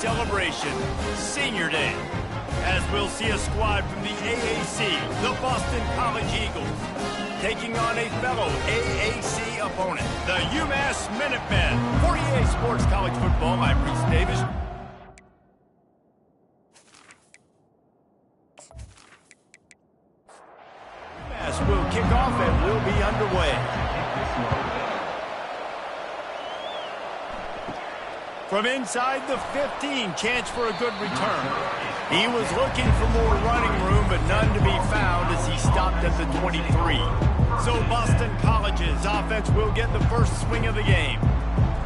celebration, Senior Day, as we'll see a squad from the AAC, the Boston College Eagles, taking on a fellow AAC opponent, the UMass Minutemen. For EA Sports College Football, I'm Reese Davis. UMass will kick off and will be underway. From inside the 15, chance for a good return. He was looking for more running room, but none to be found as he stopped at the 23. So Boston College's offense will get the first swing of the game.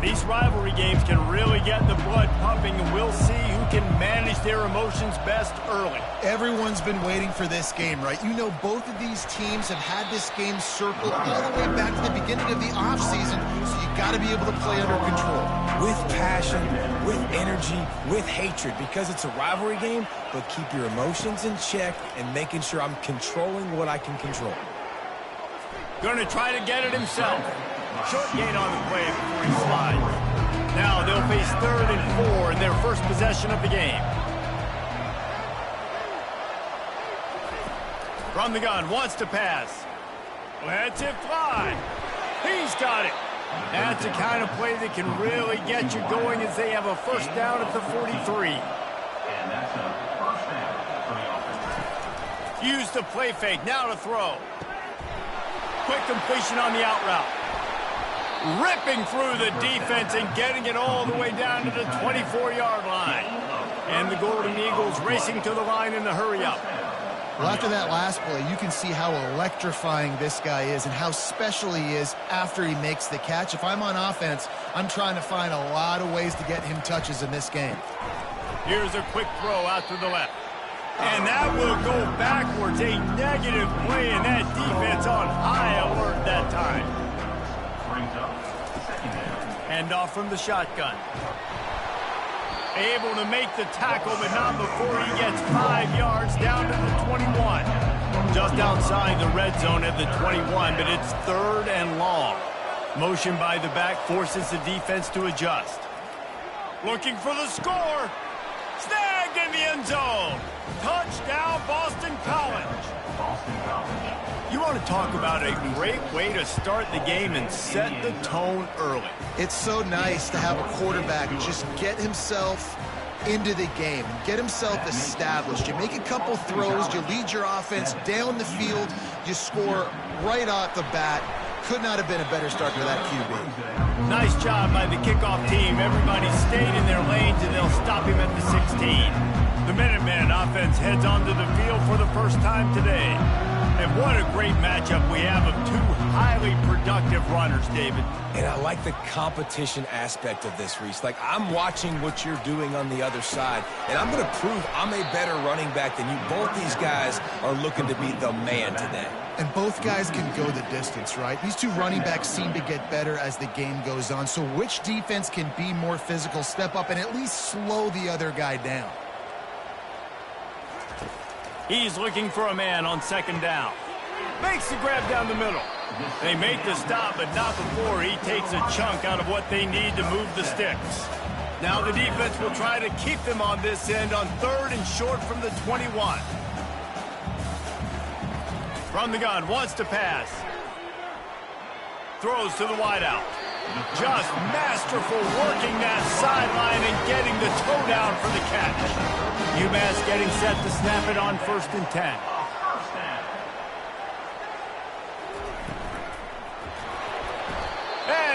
These rivalry games can really get the blood pumping, and we'll see who can manage their emotions best early. Everyone's been waiting for this game, right? You know, both of these teams have had this game circled all the way back to the beginning of the offseason, so you got to be able to play under control. With passion, with energy, with hatred, because it's a rivalry game, but keep your emotions in check and making sure I'm controlling what I can control. Going to try to get it himself. Short gain on the play before he slides. Now they'll face 3rd and 4 in their first possession of the game. From the gun, wants to pass. Lets it fly. He's got it. That's the kind of play that can really get you going as they have a first down at the 43. And that's a first down for the offense. Use the play fake, now to throw. Quick completion on the out route. Ripping through the defense and getting it all the way down to the 24-yard line. And the Golden Eagles racing to the line in the hurry-up. Well, after that last play, you can see how electrifying this guy is and how special he is after he makes the catch. If I'm on offense, I'm trying to find a lot of ways to get him touches in this game. Here's a quick throw out to the left. And that will go backwards. A negative play, and that defense on high alert that time. Hand off from the shotgun. Able to make the tackle, but not before he gets 5 yards down to the 21. Just outside the red zone at the 21, but it's 3rd and long. Motion by the back forces the defense to adjust. Looking for the score. Snagged in the end zone. Touchdown, Boston College. Boston College. You want to talk about a great way to start the game and set the tone early. It's so nice to have a quarterback just get himself into the game, get himself established. You make a couple throws, you lead your offense down the field, you score right off the bat. Could not have been a better start for that QB. Nice job by the kickoff team. Everybody stayed in their lanes, and they'll stop him at the 16. The Minutemen offense heads onto the field for the first time today. And what a great matchup we have of two highly productive runners, David. And I like the competition aspect of this, Reese. Like, I'm watching what you're doing on the other side, and I'm going to prove I'm a better running back than you. Both these guys are looking to be the man today. And both guys can go the distance, right? These two running backs seem to get better as the game goes on. So which defense can be more physical, step up, and at least slow the other guy down? He's looking for a man on 2nd down. Makes the grab down the middle. They make the stop, but not before he takes a chunk out of what they need to move the sticks. Now the defense will try to keep them on this end on 3rd and short from the 21. From the gun, wants to pass. Throws to the wideout. Just masterful working that sideline and getting the toe down for the catch. UMass getting set to snap it on 1st and 10.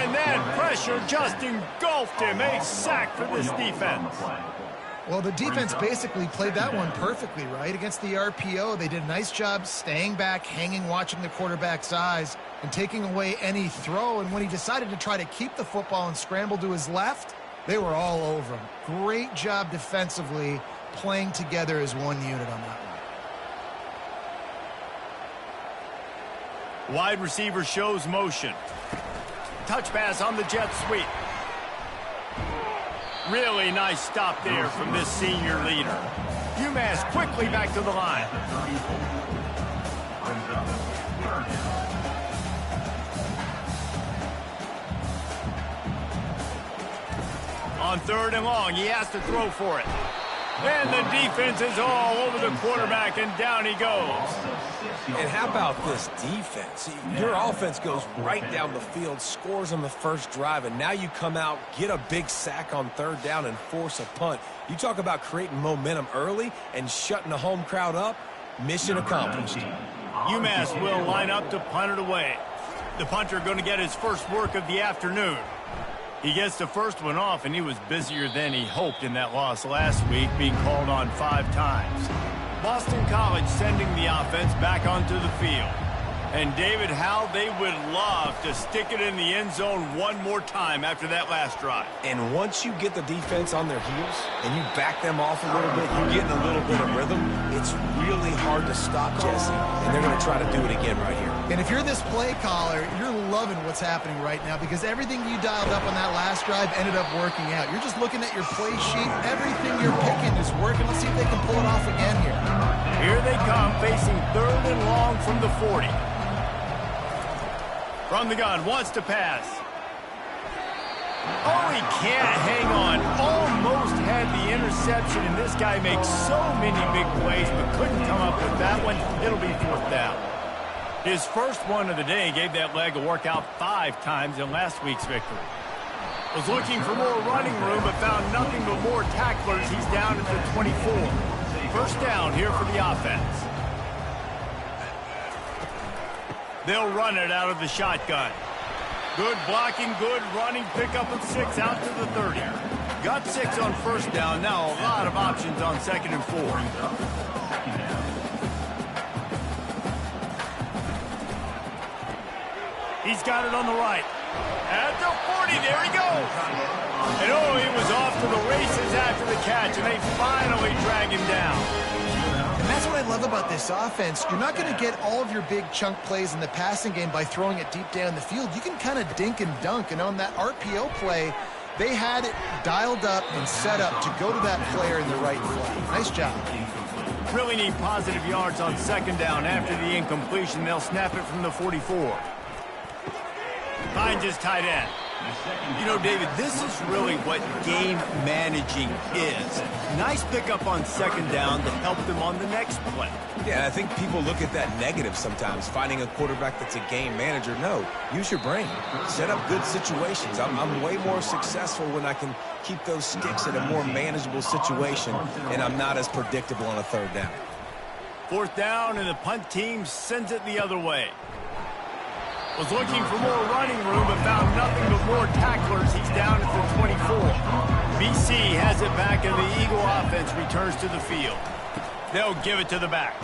And that pressure just engulfed him. A sack for this defense. Well, the defense basically played that one perfectly, right? Against the RPO, they did a nice job staying back, hanging, watching the quarterback's eyes, and taking away any throw. And when he decided to try to keep the football and scramble to his left, they were all over him. Great job defensively, playing together as one unit on that one. Wide receiver shows motion. Touch pass on the jet sweep. Really nice stop there from this senior leader. UMass quickly back to the line. On 3rd and long, he has to throw for it. And the defense is all over the quarterback, and down he goes. And how about this defense? Your offense goes right down the field, scores on the first drive, and now you come out, get a big sack on 3rd down, and force a punt. You talk about creating momentum early and shutting the home crowd up. Mission accomplished. UMass will line up to punt it away. The punter going to get his first work of the afternoon. He gets the first one off, and he was busier than he hoped in that loss last week, being called on 5 times. Boston College sending the offense back onto the field. And David, how they would love to stick it in the end zone one more time after that last drive. And once you get the defense on their heels and you back them off a little bit, you're getting a little bit of rhythm, it's really hard to stop, Jesse, and they're going to try to do it again right here. And if you're this play caller, you're loving what's happening right now because everything you dialed up on that last drive ended up working out. You're just looking at your play sheet. Everything you're picking is working. Let's see if they can pull it off again here. Here they come, facing 3rd and long from the 40. From the gun, wants to pass. Oh, he can't hang on. Almost had the interception, and this guy makes so many big plays, but couldn't come up with that one. It'll be 4th down. His first one of the day gave that leg a workout 5 times in last week's victory. Was looking for more running room, but found nothing but more tacklers. He's down at the 24. First down here for the offense. They'll run it out of the shotgun. Good blocking, good running, pickup of 6 out to the 30. Got 6 on first down. Now a lot of options on 2nd and 4. He's got it on the right. At the 40, there he goes. And oh, he was off to the races after the catch, and they finally drag him down. And that's what I love about this offense. You're not going to get all of your big chunk plays in the passing game by throwing it deep down the field. You can kind of dink and dunk, and on that RPO play, they had it dialed up and set up to go to that player in the right flat. Nice job. Really need positive yards on 2nd down. After the incompletion, they'll snap it from the 44. Finds his tight end. You know, David, this is really what game managing is. Nice pickup on 2nd down to help them on the next play. Yeah, I think people look at that negative sometimes, finding a quarterback that's a game manager. No, use your brain. Set up good situations. I'm way more successful when I can keep those sticks in a more manageable situation, and I'm not as predictable on a 3rd down. 4th down, and the punt team sends it the other way. Was looking for more running room, but found nothing but more tacklers. He's down at the 24. BC has it back, and the Eagle offense returns to the field. They'll give it to the back.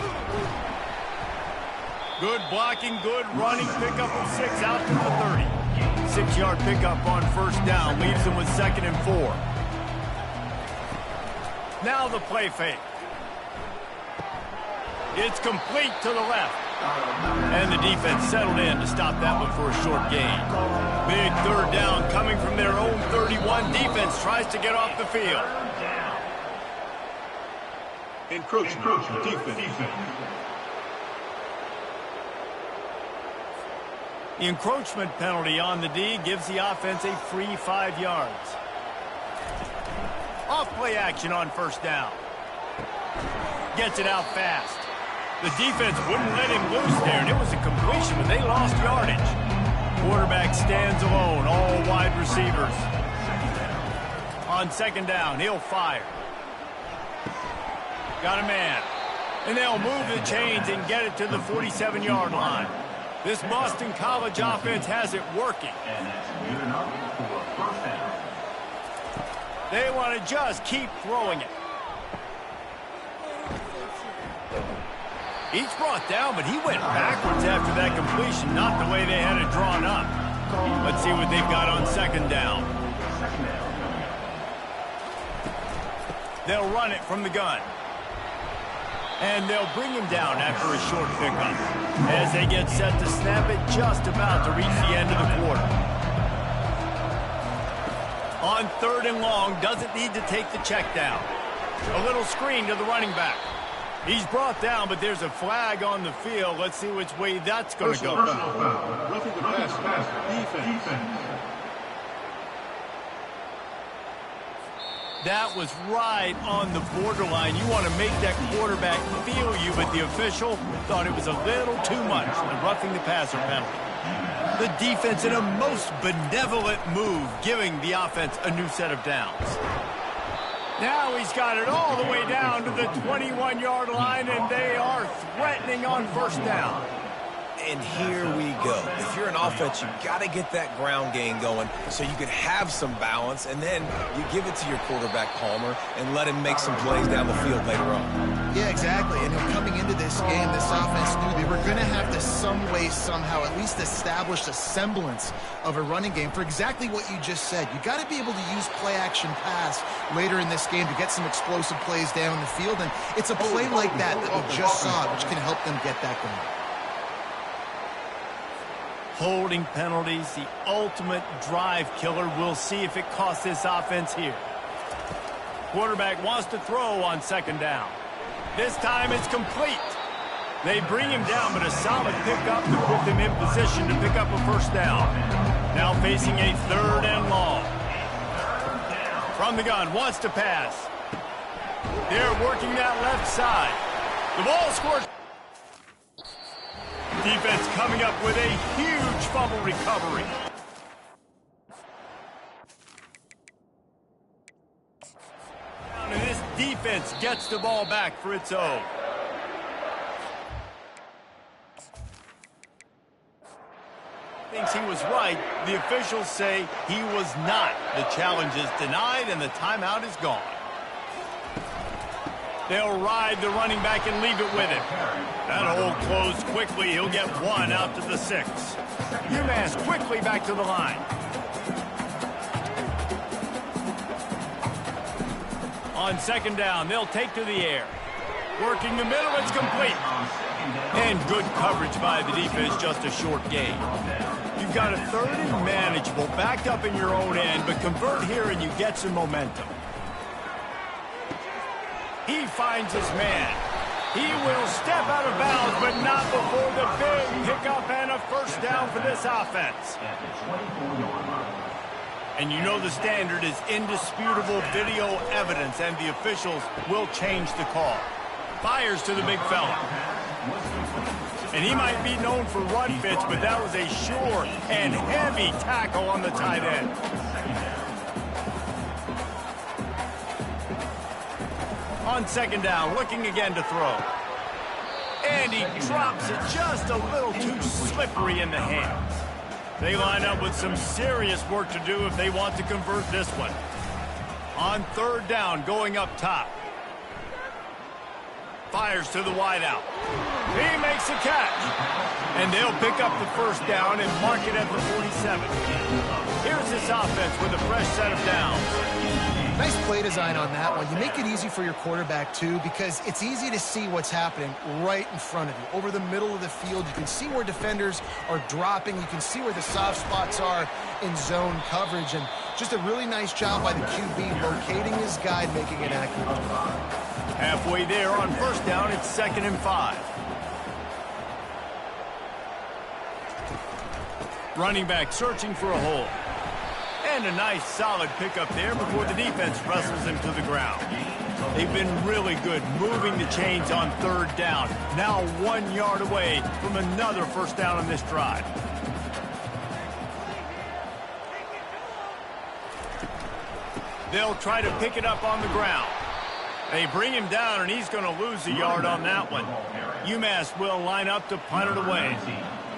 Good blocking, good running, pickup of 6 out to the 30. 6-yard pickup on 1st down, leaves them with 2nd and 4. Now the play fake. It's complete to the left. And the defense settled in to stop that one for a short gain. Big 3rd down coming from their own 31. Defense tries to get off the field. Encroachment. Defense. The encroachment penalty on the D gives the offense a free 5 yards. Off play action on 1st down. Gets it out fast. The defense wouldn't let him loose there, and it was a completion, but they lost yardage. Quarterback stands alone, all wide receivers. On 2nd down, he'll fire. Got a man. And they'll move the chains and get it to the 47-yard line. This Boston College offense has it working. And that's good enough for 1st down. They want to just keep throwing it. Each brought down, but he went backwards after that completion, not the way they had it drawn up. Let's see what they've got on 2nd down. They'll run it from the gun. And they'll bring him down after a short pickup. As they get set to snap it, just about to reach the end of the quarter. On 3rd and long, doesn't need to take the check down. A little screen to the running back. He's brought down, but there's a flag on the field. Let's see which way that's going to go. Roughing the pass. Defense. That was right on the borderline. You want to make that quarterback feel you, but the official thought it was a little too much, the roughing the passer penalty. The defense in a most benevolent move, giving the offense a new set of downs. Now he's got it all the way down to the 21-yard line, and they are threatening on first down. And here we go. If you're an offense, you've got to get that ground game going so you can have some balance, and then you give it to your quarterback, Palmer, and let him make some plays down the field later on. Yeah, exactly. And coming into this game, this offense knew they were going to have to some way, somehow, at least establish a semblance of a running game for exactly what you just said. You got to be able to use play-action pass later in this game to get some explosive plays down the field, and it's a play like that that we just saw, which can help them get that going. Holding penalties, the ultimate drive killer. We'll see if it costs this offense here. Quarterback wants to throw on second down. This time it's complete. They bring him down, but a solid pickup to put them in position to pick up a first down. Now facing a third and long. From the gun, wants to pass. They're working that left side. The ball scored. Defense coming up with a huge fumble recovery. And this defense gets the ball back for its own. Thinks he was right. The officials say he was not. The challenge is denied and the timeout is gone. They'll ride the running back and leave it with him. That hole closed quickly. He'll get one out to the 6. UMass quickly back to the line. On second down, they'll take to the air. Working the middle, it's complete. And good coverage by the defense, just a short gain. You've got a third and manageable, backed up in your own end, but convert here and you get some momentum. He finds his man. He will step out of bounds, but not before the big pickup and a first down for this offense. And you know the standard is indisputable video evidence, and the officials will change the call. Fires to the big fella. And he might be known for run fits, but that was a sure and heavy tackle on the tight end. On second down, looking again to throw. And he drops it just a little too slippery in the hands. They line up with some serious work to do if they want to convert this one. On third down, going up top. Fires to the wideout. He makes a catch. And they'll pick up the first down and mark it at the 47. Here's this offense with a fresh set of downs. Nice play design on that one. You make it easy for your quarterback, too, because it's easy to see what's happening right in front of you. Over the middle of the field, you can see where defenders are dropping. You can see where the soft spots are in zone coverage. And just a really nice job by the QB locating his guy and making an accurate job. Halfway there on first down, it's 2nd and 5. Running back searching for a hole. And a nice solid pickup there before the defense wrestles him to the ground. They've been really good moving the chains on third down. Now 1 yard away from another first down on this drive. They'll try to pick it up on the ground. They bring him down, and he's going to lose a yard on that one. UMass will line up to punt it away.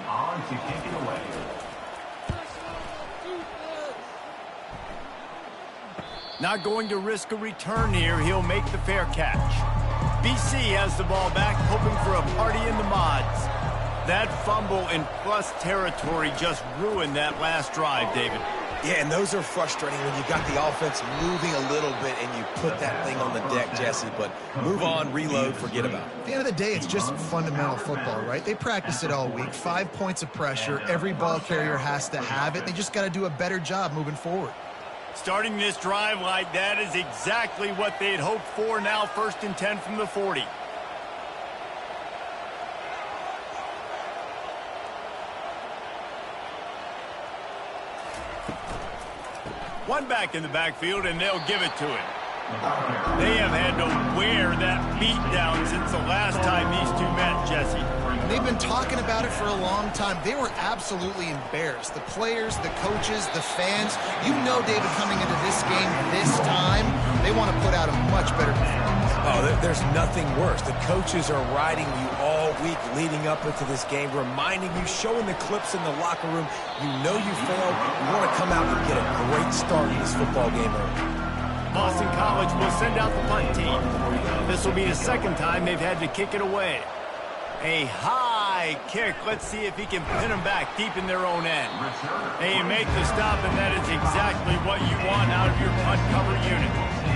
On to kick it away. Not going to risk a return here. He'll make the fair catch. BC has the ball back, hoping for a party in the mods. That fumble in plus territory just ruined that last drive, David. Yeah, and those are frustrating when you got the offense moving a little bit and you put that thing on the deck, Jesse. But move on, reload, forget about it. At the end of the day, it's just fundamental football, right? They practice it all week. 5 points of pressure. Every ball carrier has to have it. They just got to do a better job moving forward. Starting this drive like that is exactly what they'd hoped for. Now 1st and 10 from the 40. One back in the backfield, and they'll give it to him. They have had to wear that beat down since the last time these two met, Jesse. And they've been talking about it for a long time. They were absolutely embarrassed. The players, the coaches, the fans. You know, David, coming into this game this time, they want to put out a much better performance. Oh, there's nothing worse. The coaches are riding you all week leading up into this game, reminding you, showing the clips in the locker room. You know you failed. You want to come out and get a great start in this football game early. Boston College will send out the punt team. This will be the second time they've had to kick it away. A high kick. Let's see if he can pin them back deep in their own end. They make the stop, and that is exactly what you want out of your punt cover unit.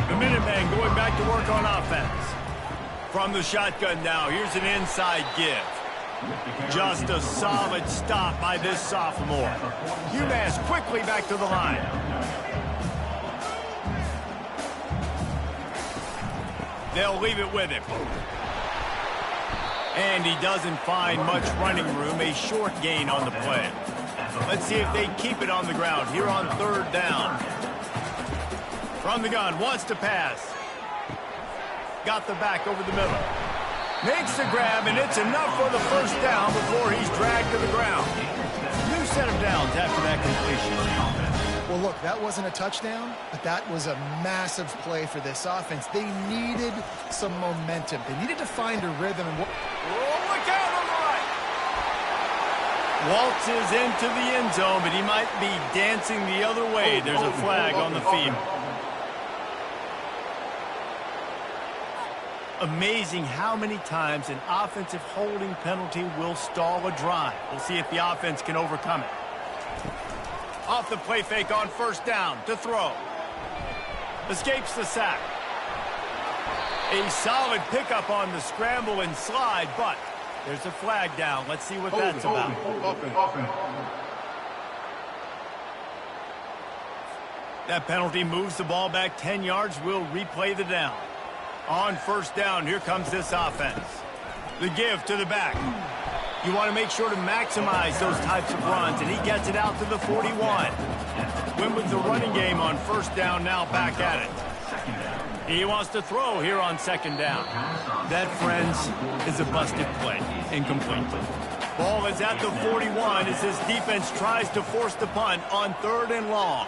The Minutemen going back to work on offense. From the shotgun now, here's an inside give. Just a solid stop by this sophomore. UMass quickly back to the line. They'll leave it with him. And he doesn't find much running room, a short gain on the play. Let's see if they keep it on the ground here on third down. From the gun, wants to pass. Got the back over the middle. Makes the grab, and it's enough for the first down before he's dragged to the ground. New set of downs after that completion. Well, look, that wasn't a touchdown, but that was a massive play for this offense. They needed some momentum. They needed to find a rhythm. And look out on the right. Waltzes into the end zone, but he might be dancing the other way. There's a flag on the field. Amazing how many times an offensive holding penalty will stall a drive. We'll see if the offense can overcome it. Off the play fake on first down to throw. Escapes the sack. A solid pickup on the scramble and slide, but there's a flag down. Let's see what that's about. That penalty moves the ball back 10 yards. We'll replay the down. On first down, here comes this offense. The give to the back. You want to make sure to maximize those types of runs, and he gets it out to the 41. Win with the running game on first down, now back at it. He wants to throw here on second down. That, friends, is a busted play. Incomplete. Ball is at the 41 as his defense tries to force the punt on third and long.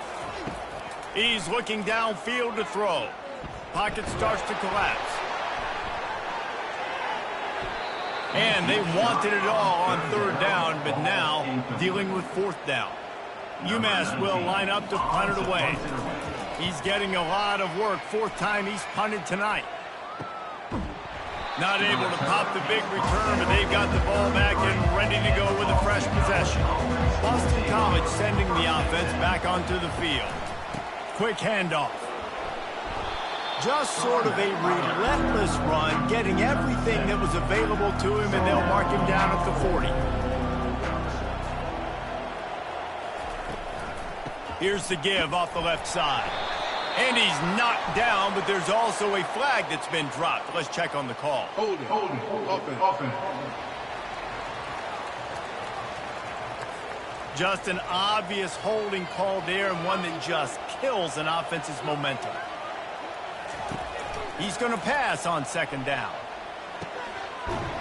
He's looking downfield to throw. Pocket starts to collapse. And they wanted it all on third down, but now dealing with fourth down. UMass will line up to punt it away. He's getting a lot of work. Fourth time he's punted tonight. Not able to pop the big return, but they've got the ball back and ready to go with a fresh possession. Boston College sending the offense back onto the field. Quick handoff. Just sort of a relentless run, getting everything that was available to him, and they'll mark him down at the 40. Here's the give off the left side. And he's knocked down, but there's also a flag that's been dropped. Let's check on the call. Holding. Offense. Just an obvious holding call there, and one that just kills an offense's momentum. He's going to pass on second down.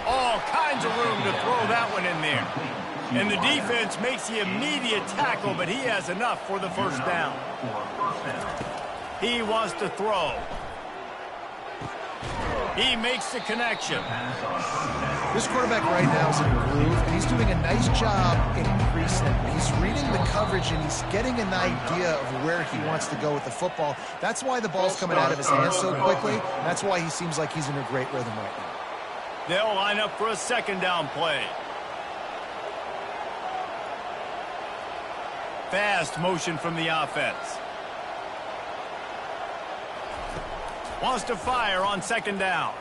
All kinds of room to throw that one in there. And the defense makes the immediate tackle, but he has enough for the first down. He wants to throw. He makes the connection. This quarterback right now is in a groove, and he's doing a nice job in increasing. He's reading the coverage, and he's getting an idea of where he wants to go with the football. That's why the ball's coming out of his hands so quickly. That's why he seems like he's in a great rhythm right now. They'll line up for a second down play. Fast motion from the offense. Wants to fire on second down.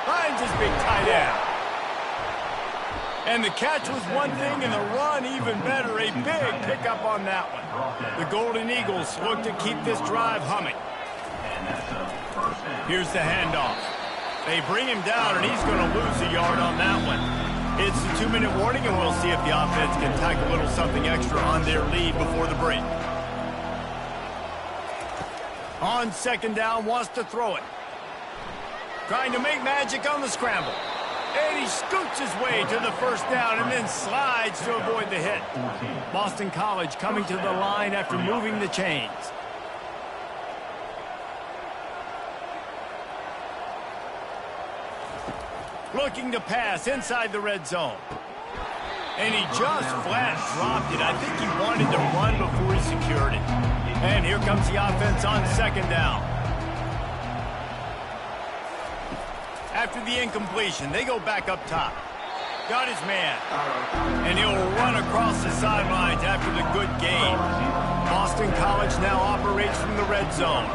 Finds his big tight end. And the catch was one thing, and the run even better. A big pickup on that one. The Golden Eagles look to keep this drive humming. Here's the handoff. They bring him down, and he's going to lose a yard on that one. It's the 2-minute warning, and we'll see if the offense can tack a little something extra on their lead before the break. On second down, wants to throw it. Trying to make magic on the scramble. And he scoots his way to the first down and then slides to avoid the hit. Boston College coming to the line after moving the chains. Looking to pass inside the red zone. And he just flat dropped it. I think he wanted to run before he secured it. And here comes the offense on second down. After the incompletion, they go back up top. Got his man. And he'll run across the sidelines after the good gain. Boston College now operates from the red zone.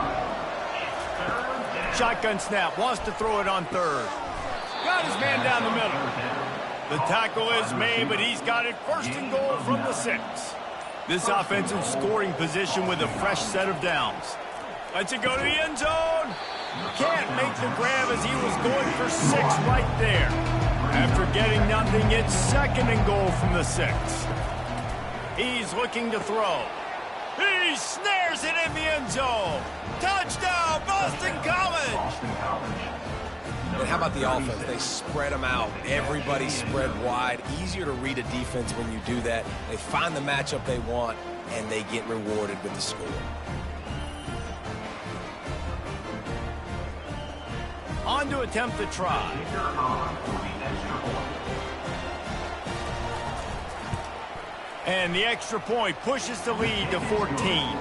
Shotgun snap. Wants to throw it on third. Got his man down the middle. The tackle is made, but he's got it first and goal from the 6. This offense in scoring position with a fresh set of downs. Lets it go to the end zone. Can't make the grab as he was going for 6 right there. After getting nothing, it's second and goal from the 6. He's looking to throw. He snares it in the end zone. Touchdown, Boston College! And how about the offense? They spread them out. Everybody spread wide. Easier to read a defense when you do that. They find the matchup they want, and they get rewarded with the score. On to attempt the try. And the extra point pushes the lead to 14.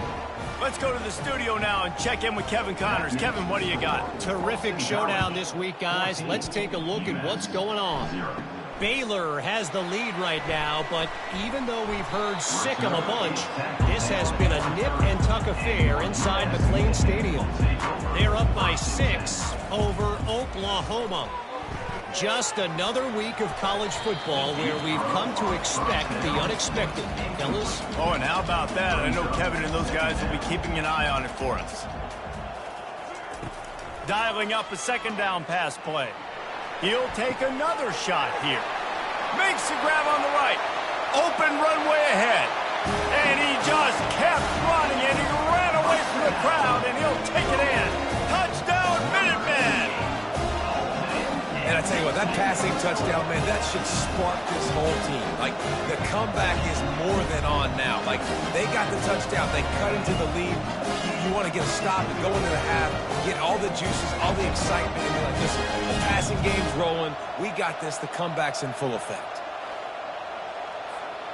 Let's go to the studio now and check in with Kevin Connors. Kevin, what do you got? Terrific showdown this week, guys. Let's take a look at what's going on. Baylor has the lead right now, but even though we've heard sick 'em a bunch, this has been a nip-and-tuck affair inside McLean Stadium. They're up by 6 over Oklahoma. Just another week of college football where we've come to expect the unexpected. Fellas? Oh, and how about that? I know Kevin and those guys will be keeping an eye on it for us. Dialing up a second down pass play. He'll take another shot here. Makes the grab on the right. Open runway ahead. And he just kept running, and he ran away from the crowd, and he'll take it in. Touchdown, Minutemen! And I tell you what, that passing touchdown, man, that should spark this whole team. Like, the comeback is more than on now. Like, they got the touchdown. They cut into the lead. You want to get a stop and go into the half, get all the juices, all the excitement, and be like, listen, the passing game's rolling. We got this. The comeback's in full effect.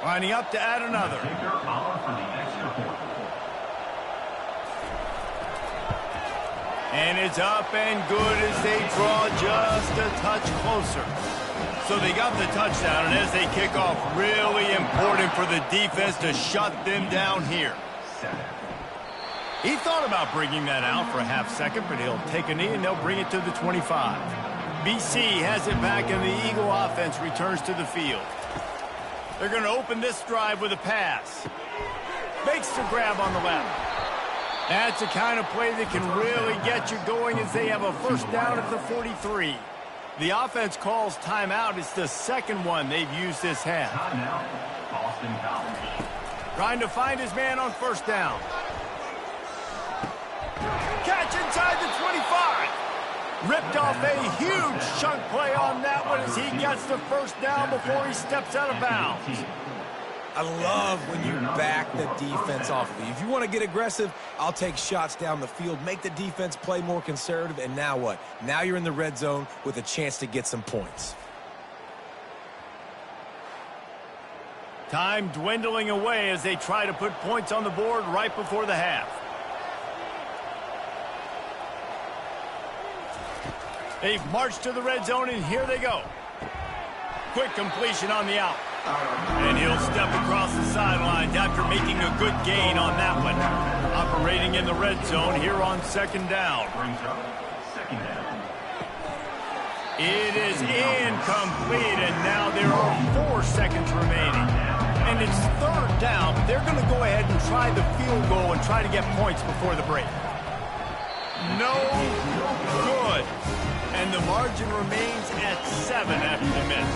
Lining up to add another. And it's up and good as they draw just a touch closer. So they got the touchdown, and as they kick off, really important for the defense to shut them down here. He thought about bringing that out for a half second, but he'll take a knee and they'll bring it to the 25. BC has it back, and the Eagle offense returns to the field. They're going to open this drive with a pass. Makes the grab on the left. That's the kind of play that can really get you going as they have a first down at the 43. The offense calls timeout. It's the second one they've used this half. Boston College. Trying to find his man on first down. Catch inside the 25. Ripped off a huge chunk play on that one as he gets the first down before he steps out of bounds. I love when you back the defense off of you. If you want to get aggressive, I'll take shots down the field, make the defense play more conservative, and now what? Now you're in the red zone with a chance to get some points. Time dwindling away as they try to put points on the board right before the half. They've marched to the red zone, and here they go. Quick completion on the out. And he'll step across the sidelines after making a good gain on that one. Operating in the red zone here on second down. Second down. It is incomplete, and now there are 4 seconds remaining. And it's third down, but they're going to go ahead and try the field goal and try to get points before the break. No good. And the margin remains at 7 after the miss.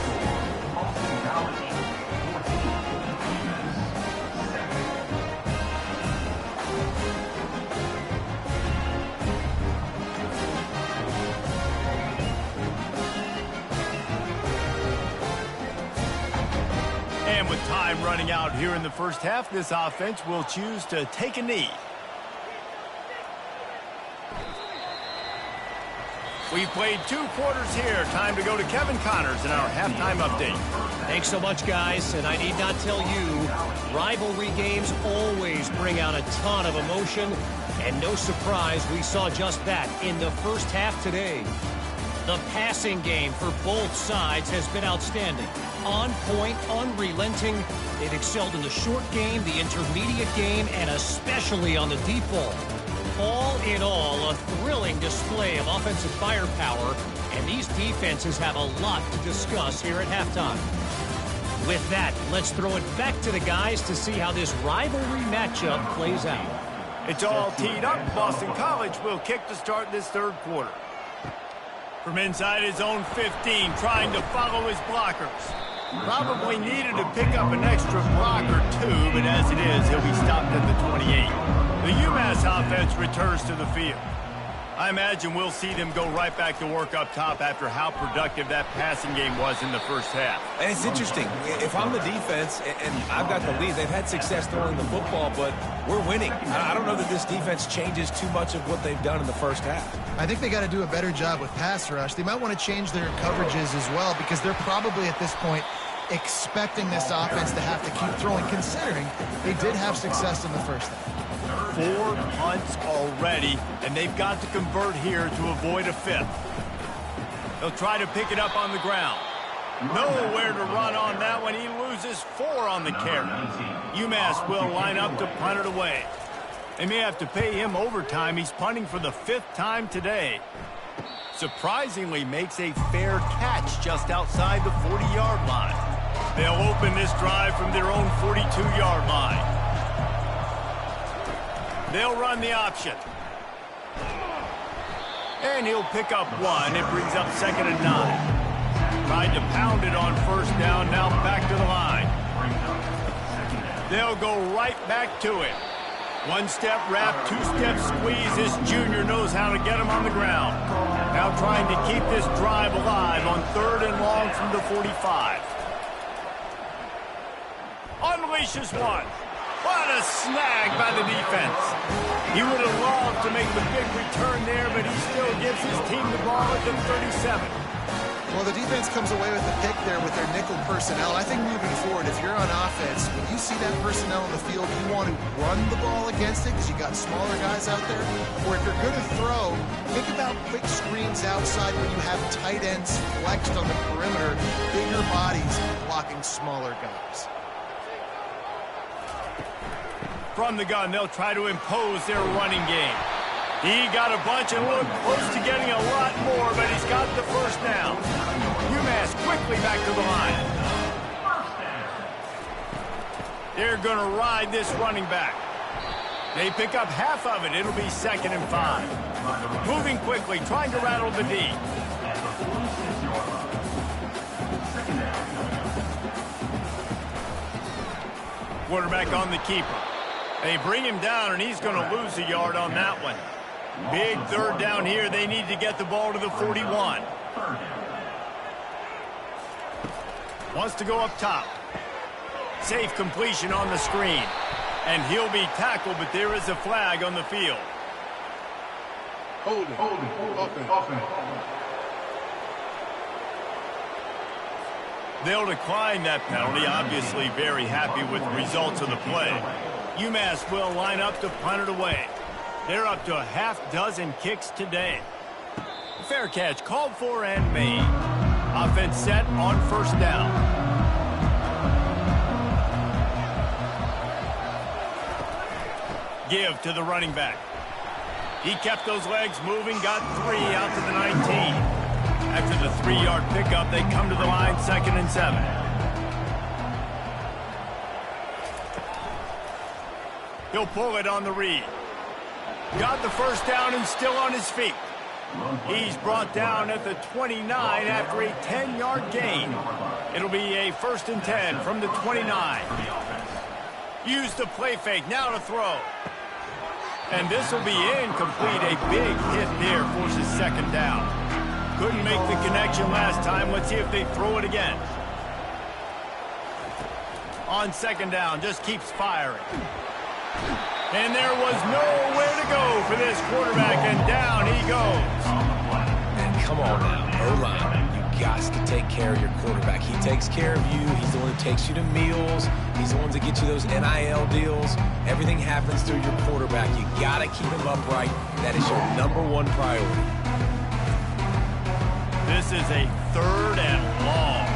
with time running out here in the first half, this offense will choose to take a knee. We played 2 quarters here. Time to go to Kevin Connors in our halftime update. Thanks so much, guys. And I need not tell you, rivalry games always bring out a ton of emotion. And no surprise, we saw just that in the first half today. The passing game for both sides has been outstanding. On point, unrelenting. They've excelled in the short game, the intermediate game, and especially on the deep ball. All in all, a thrilling display of offensive firepower, and these defenses have a lot to discuss here at halftime. With that, let's throw it back to the guys to see how this rivalry matchup plays out. It's all teed up. Boston College will kick to start this third quarter. From inside his own 15, trying to follow his blockers. Probably needed to pick up an extra block or 2, but as it is, he'll be stopped at the 28. The UMass offense returns to the field. I imagine we'll see them go right back to work up top after how productive that passing game was in the first half. And it's interesting. If I'm the defense and I've got the lead, they've had success throwing the football, but we're winning. I don't know that this defense changes too much of what they've done in the first half. I think they got to do a better job with pass rush. They might want to change their coverages as well because they're probably at this point expecting this offense to have to keep throwing, considering they did have success in the first half. 4 punts already, and they've got to convert here to avoid a 5th. They'll try to pick it up on the ground. Nowhere to run on that one. He loses 4 on the carry. UMass will line up to punt it away. They may have to pay him overtime. He's punting for the 5th time today. Surprisingly makes a fair catch just outside the 40-yard line. They'll open this drive from their own 42-yard line. They'll run the option. And he'll pick up 1. It brings up 2nd and 9. Tried to pound it on first down, now back to the line. They'll go right back to it. 1-step wrap, 2-step squeeze. This junior knows how to get him on the ground. Now trying to keep this drive alive on 3rd and long from the 45. Unleashes 1. What a snag by the defense. He would have loved to make the big return there, but he still gives his team the ball at the 37. Well, the defense comes away with the pick there with their nickel personnel. I think moving forward, if you're on offense, when you see that personnel in the field, you want to run the ball against it because you got smaller guys out there. Or if you're going to throw, think about quick screens outside when you have tight ends flexed on the perimeter, bigger bodies blocking smaller guys. From the gun, they'll try to impose their running game. He got a bunch and looked close to getting a lot more, but he's got the first down. UMass quickly back to the line. They're going to ride this running back. They pick up half of it. It'll be 2nd and 5. Moving quickly, trying to rattle the D. Quarterback on the keeper. They bring him down, and he's going to lose a yard on that one. Big 3rd down here. They need to get the ball to the 41. Wants to go up top. Safe completion on the screen. And he'll be tackled, but there is a flag on the field. Hold it. Offense. They'll decline that penalty. Obviously very happy with the results of the play. UMass will line up to punt it away. They're up to a half-dozen kicks today. Fair catch called for and made. Offense set on 1st down. Give to the running back. He kept those legs moving, got 3 out to the 19. After the 3-yard pickup, they come to the line 2nd and 7. He'll pull it on the read. Got the first down and still on his feet. He's brought down at the 29 after a 10-yard gain. It'll be a 1st and 10 from the 29. Use the play fake, now to throw. And this will be incomplete. A big hit there forces 2nd down. Couldn't make the connection last time. Let's see if they throw it again. On second down, just keeps firing. And there was nowhere to go for this quarterback, and down he goes. Man, come on now, O-line. You got to take care of your quarterback. He takes care of you. He's the one who takes you to meals. He's the one to get you those NIL deals. Everything happens through your quarterback. You got to keep him upright. That is your #1 priority. This is a 3rd and long.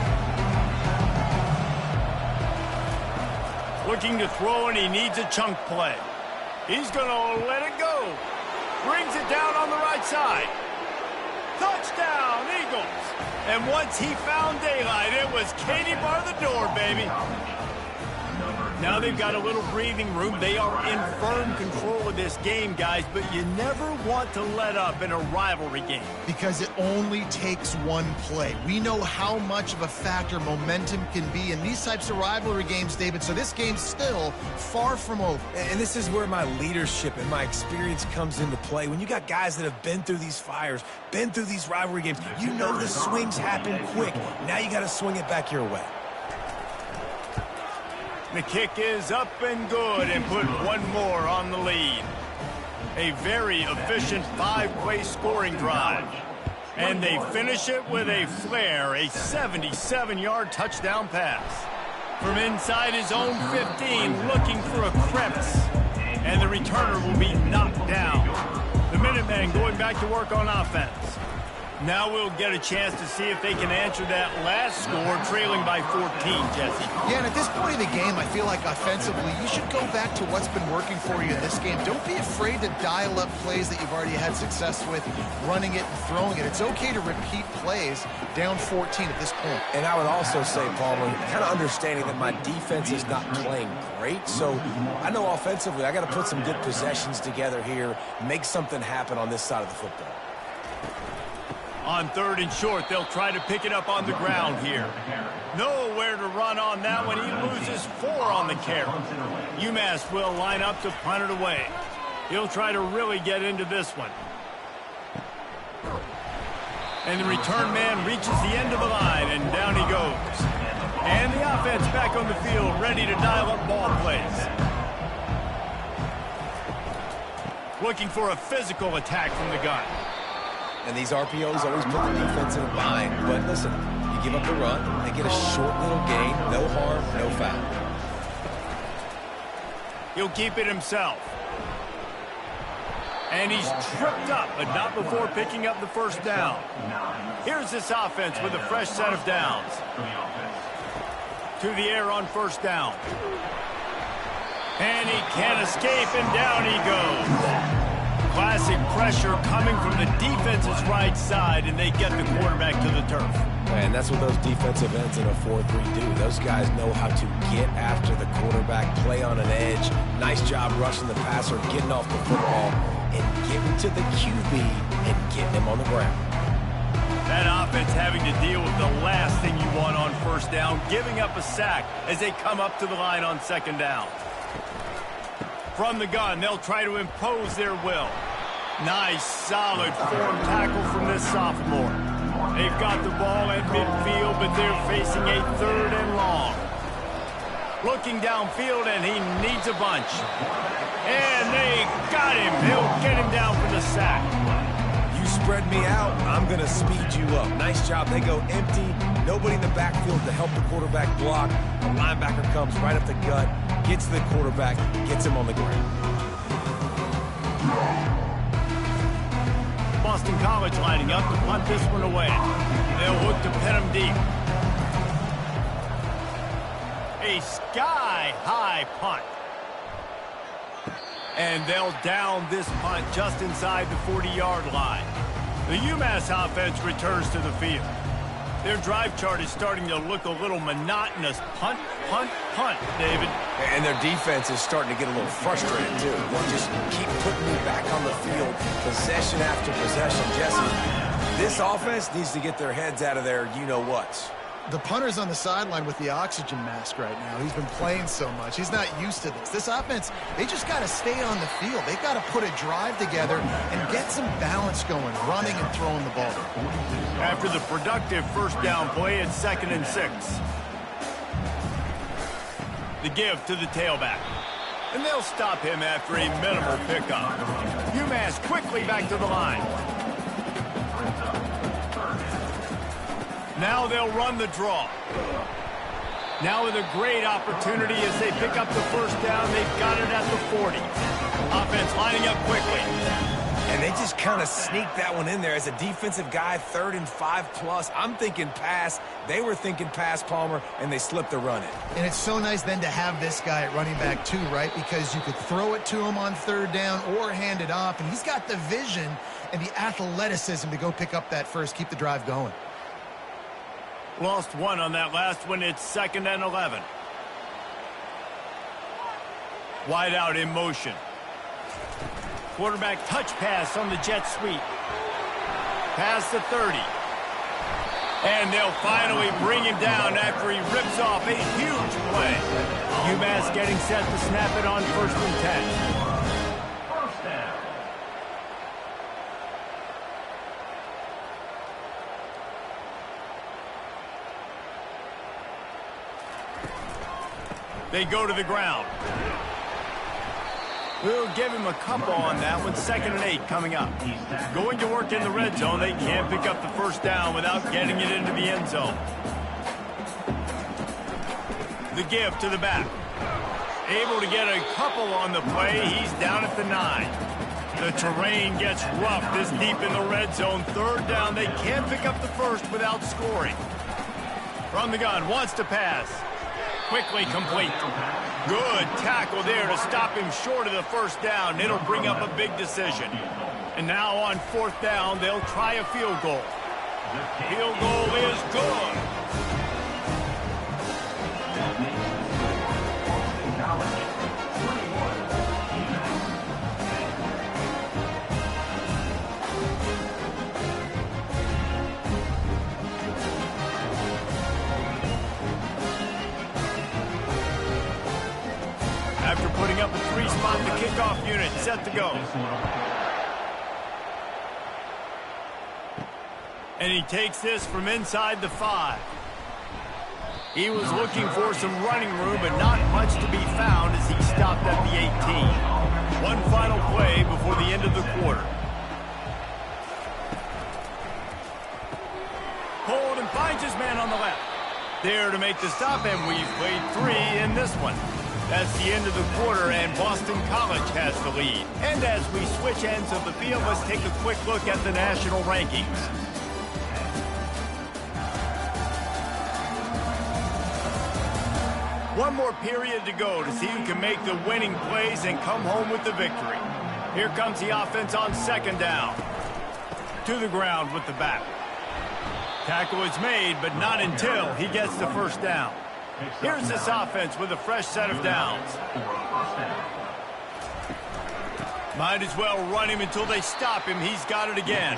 Looking to throw, and he needs a chunk play. He's going to let it go. Brings it down on the right side. Touchdown, Eagles. And once he found daylight, it was Katie bar the door, baby. Now they've got a little breathing room. They are in firm control of this game, guys, but you never want to let up in a rivalry game. Because it only takes one play. We know how much of a factor momentum can be in these types of rivalry games, David, so this game's still far from over. And this is where my leadership and my experience comes into play. When you got guys that have been through these fires, been through these rivalry games, you know the swings happen quick. Now you got to swing it back your way. The kick is up and good, and put one more on the lead. A very efficient 5-play scoring drive. And they finish it with a flair, a 77-yard touchdown pass. From inside his own 15, looking for a crevice. And the returner will be knocked down. The Minutemen going back to work on offense. Now we'll get a chance to see if they can answer that last score, trailing by 14, Jesse. Yeah, and at this point of the game, I feel like offensively, you should go back to what's been working for you in this game. Don't be afraid to dial up plays that you've already had success with, running it and throwing it. It's okay to repeat plays down 14 at this point. And I would also say, Palmer, kind of understanding that my defense is not playing great, so I know offensively I got to put some good possessions together here, make something happen on this side of the football. On 3rd and short, they'll try to pick it up on the ground here. Nowhere to run on that one. He loses 4 on the carry. UMass will line up to punt it away. He'll try to really get into this one. And the return man reaches the end of the line, and down he goes. And the offense back on the field, ready to dial up ball plays. Looking for a physical attack from the gun. And these RPOs always put the defense in a bind. But listen, you give up the run, they get a short little gain, no harm, no foul. He'll keep it himself. And he's tripped up, but not before picking up the first down. Here's this offense with a fresh set of downs. To the air on first down. And he can't escape, and down he goes. Classic pressure coming from the defense's right side, and they get the quarterback to the turf. And that's what those defensive ends in a 4-3 do. Those guys know how to get after the quarterback, play on an edge. Nice job rushing the passer, getting off the football, and getting to the QB and getting him on the ground. That offense having to deal with the last thing you want on first down, giving up a sack as they come up to the line on second down. From the gun, they'll try to impose their will. Nice, solid form tackle from this sophomore. They've got the ball at midfield, but they're facing a 3rd and long. Looking downfield, and he needs a bunch. And they got him. They'll get him down for the sack. You spread me out, I'm going to speed you up. Nice job. They go empty. Nobody in the backfield to help the quarterback block. The linebacker comes right up the gut, gets the quarterback, gets him on the ground. Boston College lining up to punt this one away. They'll look to pin him deep. A sky-high punt. And they'll down this punt just inside the 40-yard line. The UMass offense returns to the field. Their drive chart is starting to look a little monotonous. Punt, punt, punt, David. And their defense is starting to get a little frustrated, too. They just keep putting me back on the field, possession after possession. Jesse, this offense needs to get their heads out of their you-know-whats. The punter's on the sideline with the oxygen mask right now. He's been playing so much. He's not used to this. This offense, they just got to stay on the field. They've got to put a drive together and get some balance going, running and throwing the ball. After the productive first down play, it's 2nd and 6. The give to the tailback. And they'll stop him after a minimal pickup. UMass quickly back to the line. Now they'll run the draw. Now with a great opportunity as they pick up the first down. They've got it at the 40. Offense lining up quickly. And they just kind of sneaked that one in there as a defensive guy, 3rd and 5+. I'm thinking pass. They were thinking pass, Palmer, and they slipped the run in. And it's so nice then to have this guy at running back too, right? Because you could throw it to him on 3rd down or hand it off. And he's got the vision and the athleticism to go pick up that first, keep the drive going. Lost one on that last one. It's 2nd and 11. Wide out in motion. Quarterback touch pass on the jet sweep. Past the 30. And they'll finally bring him down after he rips off a huge play. UMass getting set to snap it on 1st and 10. First down. They go to the ground. We'll give him a couple on that one. 2nd and 8 coming up. Going to work in the red zone. They can't pick up the first down without getting it into the end zone. The give to the back. Able to get a couple on the play. He's down at the 9. The terrain gets rough this deep in the red zone. 3rd down. They can't pick up the first without scoring. From the gun. Wants to pass. Quickly complete. Good tackle there to stop him short of the first down. It'll bring up a big decision. And now on 4th down, they'll try a field goal. Field goal is good. After putting up a 3-spot, the kickoff unit set to go. And he takes this from inside the 5. He was looking for some running room, but not much to be found as he stopped at the 18. One final play before the end of the quarter. Hold and finds his man on the left. There to make the stop, and we've played 3 in this one. That's the end of the quarter, and Boston College has the lead. And as we switch ends of the field, let's take a quick look at the national rankings. One more period to go to see who can make the winning plays and come home with the victory. Here comes the offense on 2nd down. To the ground with the back. Tackle is made, but not until he gets the first down. Here's this offense with a fresh set of downs. Might as well run him until they stop him. He's got it again.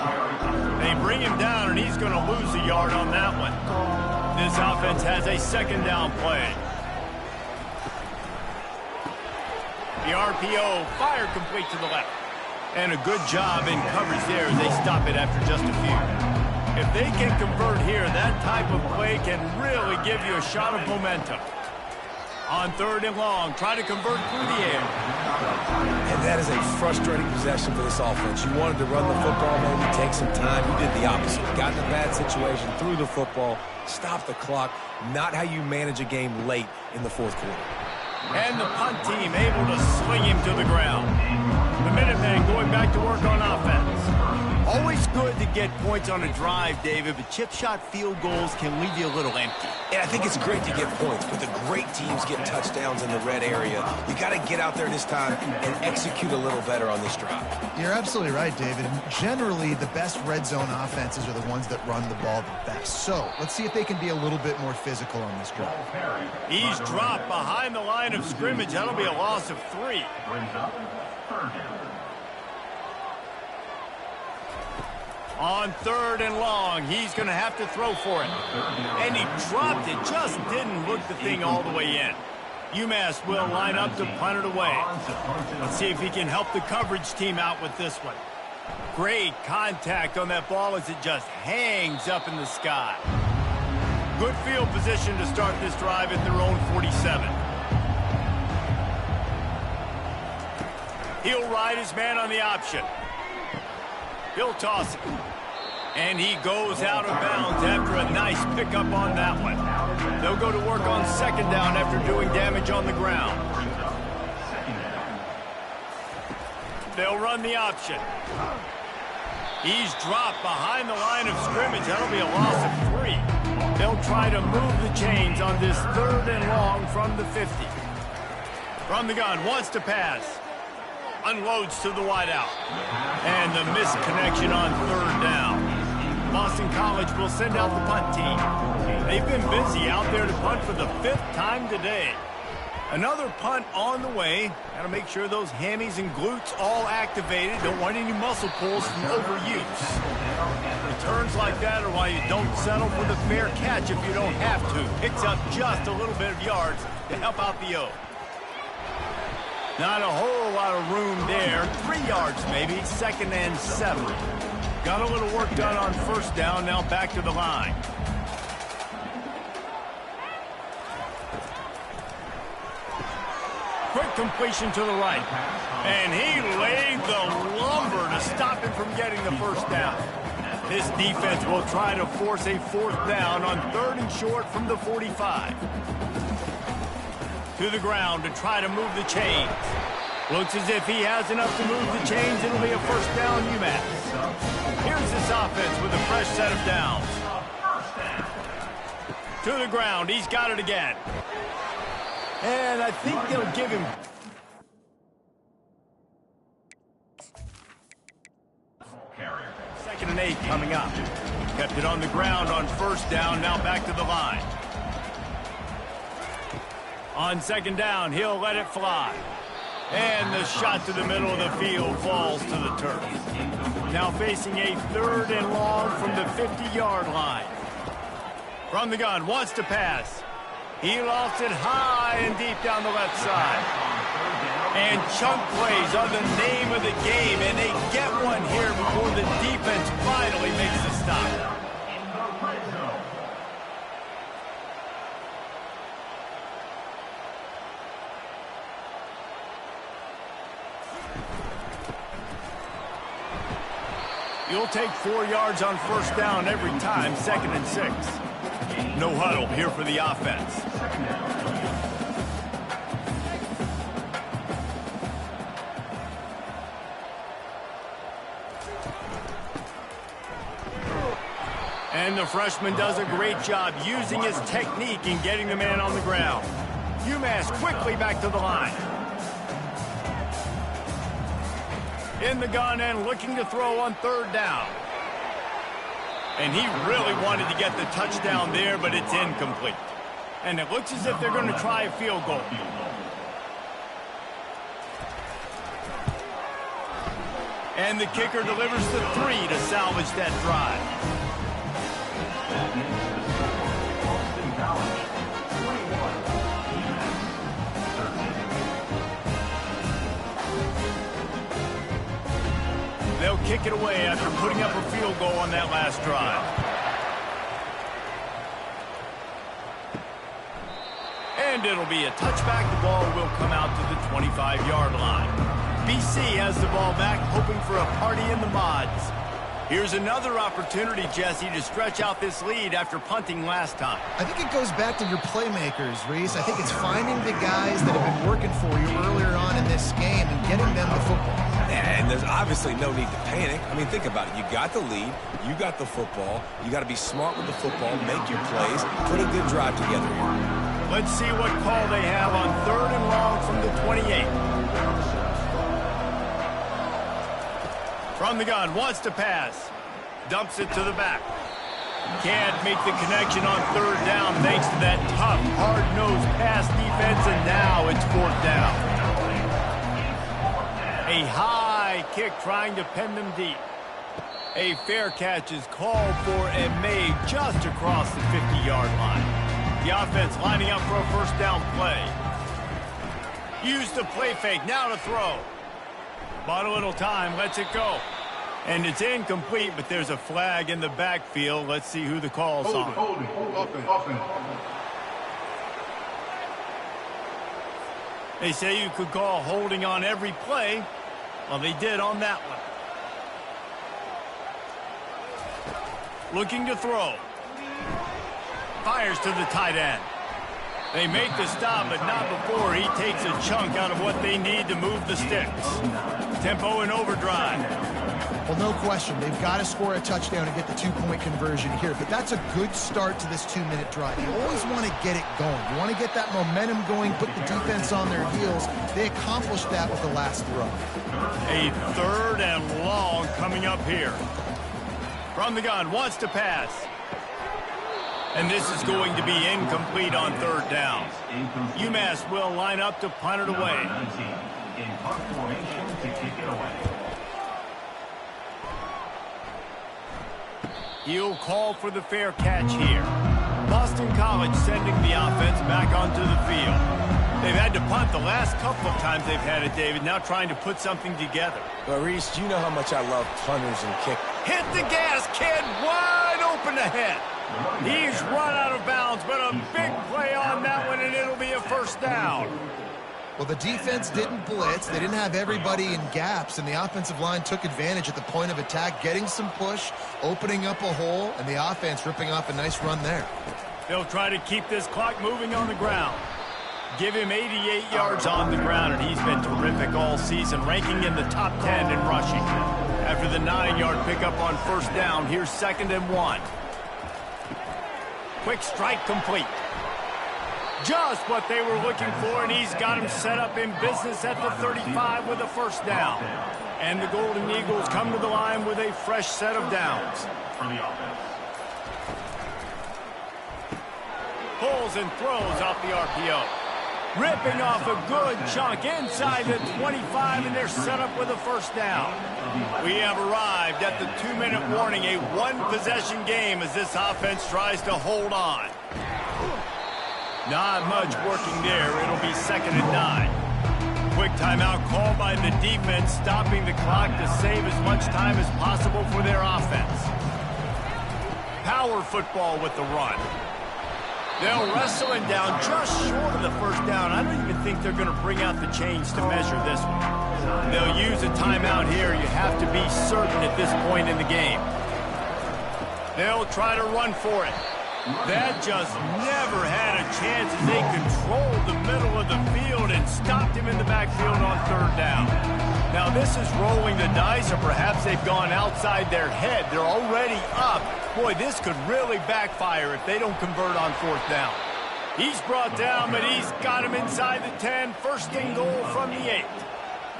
They bring him down, and he's going to lose a yard on that one. This offense has a 2nd down play. The RPO, fire complete to the left. And a good job in coverage there as they stop it after just a few. If they can convert here, that type of play can really give you a shot of momentum. On 3rd and long, try to convert through the air. And that is a frustrating possession for this offense. You wanted to run the football, maybe take some time. You did the opposite. Got in a bad situation, threw the football, stopped the clock. Not how you manage a game late in the 4th quarter. And the punt team able to sling him to the ground. The Minutemen going back to work on offense. Always good to get points on a drive, David, but chip shot field goals can leave you a little empty. And I think it's great to get points, but the great teams get touchdowns in the red area. You got to get out there this time and execute a little better on this drive. You're absolutely right, David. And generally, the best red zone offenses are the ones that run the ball the best. So let's see if they can be a little bit more physical on this drive. He's dropped behind the line of scrimmage. That'll be a loss of 3. Brings up 3rd down. On 3rd and long, he's going to have to throw for it. And he dropped it, just didn't look the thing all the way in. UMass will line up to punt it away. Let's see if he can help the coverage team out with this one. Great contact on that ball as it just hangs up in the sky. Good field position to start this drive at their own 47. He'll ride his man on the option. He'll toss it. And he goes out of bounds after a nice pickup on that one. They'll go to work on second down after doing damage on the ground. They'll run the option. He's dropped behind the line of scrimmage. That'll be a loss of 3. They'll try to move the chains on this 3rd and long from the 50. From the gun, wants to pass. Unloads to the wideout. And the missed connection on 3rd down. Boston College will send out the punt team. They've been busy out there to punt for the 5th time today. Another punt on the way. Got to make sure those hammies and glutes all activated. Don't want any muscle pulls from overuse. Returns like that are why you don't settle for the fair catch if you don't have to. Picks up just a little bit of yards to help out the O. Not a whole lot of room there. 3 yards maybe. 2nd and 7. Got a little work done on 1st down. Now back to the line. Quick completion to the right. And he laid the lumber to stop him from getting the 1st down. This defense will try to force a 4th down on 3rd and short from the 45. To the ground to try to move the chains. Looks as if he has enough to move the chains. It'll be a 1st down UMass. Here's this offense with a fresh set of downs. To the ground. He's got it again. And I think they'll give him... Second and 8 coming up. Kept it on the ground on 1st down. Now back to the line. On 2nd down, he'll let it fly. And the shot to the middle of the field falls to the turf. Now facing a 3rd and long from the 50-yard line. From the gun, wants to pass. He lofts it high and deep down the left side. And chunk plays are the name of the game, and they get one here before the defense finally makes the stop. You'll take 4 yards on 1st down every time, 2nd and 6. No huddle here for the offense. And the freshman does a great job using his technique in getting the man on the ground. UMass quickly back to the line. In the gun and looking to throw on 3rd down. And he really wanted to get the touchdown there, but it's incomplete. And it looks as if they're going to try a field goal. And the kicker delivers the 3 to salvage that drive. They'll kick it away after putting up a field goal on that last drive. And it'll be a touchback. The ball will come out to the 25-yard line. BC has the ball back, hoping for a party in the mods. Here's another opportunity, Jesse, to stretch out this lead after punting last time. I think it goes back to your playmakers, Reese. I think it's finding the guys that have been working for you earlier on in this game and getting them the football. And there's obviously no need to panic. I mean, think about it. You got the lead. You got the football. You got to be smart with the football, make your plays, put a good drive together here. Let's see what call they have on 3rd and long from the 28. From the gun, wants to pass. Dumps it to the back. Can't make the connection on 3rd down thanks to that tough, hard-nosed pass defense, and now it's 4th down. A high kick trying to pen them deep. A fair catch is called for and made just across the 50-yard line. The offense lining up for a 1st down play. Use the play fake, now to throw. Bought a little time, lets it go. And it's incomplete, but there's a flag in the backfield. Let's see who the call's on. Holding. They say you could call holding on every play. Well, they did on that one. Looking to throw. Fires to the tight end. They make the stop, but not before he takes a chunk out of what they need to move the sticks. Tempo and overdrive. Well, no question. They've got to score a touchdown and get the two-point conversion here. But that's a good start to this 2-minute drive. You always want to get it going. You want to get that momentum going, put the defense on their heels. They accomplished that with the last throw. A 3rd and long coming up here. From the gun, wants to pass. And this is going to be incomplete on 3rd down. UMass will line up to punt it away. In punt formation to kick it away. He'll call for the fair catch here. Boston College sending the offense back onto the field. They've had to punt the last couple of times they've had it, David, now trying to put something together. Well, Reese, you know how much I love punters and kick. Hit the gas, kid, wide open ahead. He's run out of bounds, but a big play on that one, and it'll be a 1st down. Well, the defense didn't blitz. They didn't have everybody in gaps, and the offensive line took advantage at the point of attack, getting some push, opening up a hole, and the offense ripping off a nice run there. They'll try to keep this clock moving on the ground. Give him 88 yards on the ground, and he's been terrific all season, ranking in the top 10 in rushing. After the 9-yard pickup on 1st down, here's 2nd and 1. Quick strike complete. Just what they were looking for, and he's got him set up in business at the 35 with a 1st down. And the Golden Eagles come to the line with a fresh set of downs. For the offense. Pulls and throws off the RPO. Ripping off a good chunk inside the 25, and they're set up with a 1st down. We have arrived at the 2-minute warning, a 1-possession game as this offense tries to hold on. Not much working there. It'll be 2nd and 9. Quick timeout called by the defense, stopping the clock to save as much time as possible for their offense. Power football with the run. They'll wrestle him down just short of the 1st down. I don't even think they're going to bring out the chains to measure this one. They'll use a timeout here. You have to be certain at this point in the game. They'll try to run for it. That just never had a chance as they controlled the middle of the field and stopped him in the backfield on 3rd down. Now this is rolling the dice, or perhaps they've gone outside their head. They're already up. Boy, this could really backfire if they don't convert on 4th down. He's brought down, but he's got him inside the 10. 1st and goal from the 8.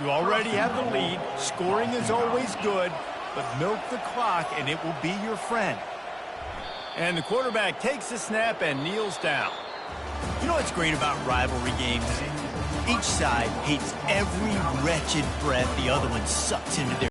You already have the lead. Scoring is always good, but milk the clock and it will be your friend. And the quarterback takes the snap and kneels down. You know what's great about rivalry games? Each side hates every wretched breath the other one sucks into their